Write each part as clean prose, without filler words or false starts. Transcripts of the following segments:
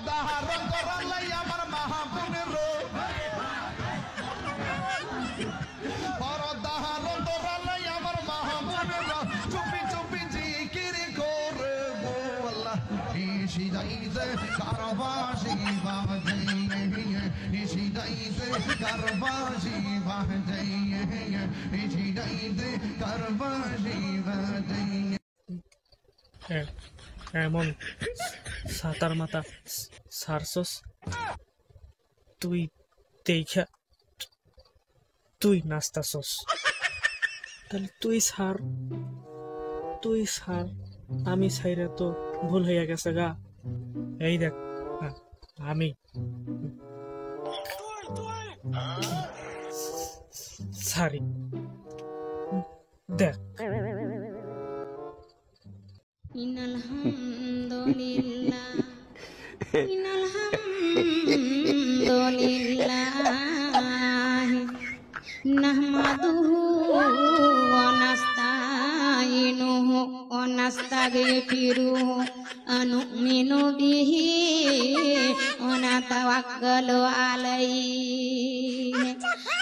ধারণ করালাই আমার মাহবুবের ধারণ করালাই আমার মাহবুবের চুপি চুপি জিকির করে আল্লাহ ইসি যাইতে কারবাসি বাজাইয়ে ইসি যাইতে কারবাসি বাজাইয়ে ইসি যাইতে কারবাসি বাজাইয়ে এমন সাতার মাথা সারসস তুই দেখা তুই নাস্তাসস তাহলে তুই সার আমি সাইরে তো ভুল হইয়া গেছে গা এই দেখ আমি সারি দেখ নাহমাদুহু ওয়া নাস্তাইনুহু ওয়া নাস্তাগফিরুহু আনুমিনু বিহি ওয়া নাতাওয়াক্কালু আলাইহি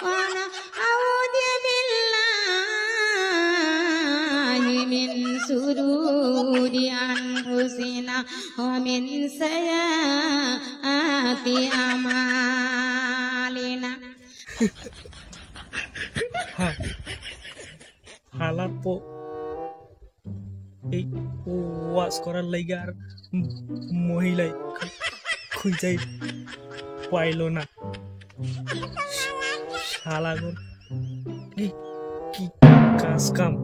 ওয়া নাউযু বিল্লাহি মিন শুরুরি আনফুসিনা ওয়া মিন সাইয়্যাতি আমালিনা। হালার পো এই ওয়াজ করার লাইগা আর মহিলাই খুঁজাই পাইল না শালাগর কি কাজ কাম।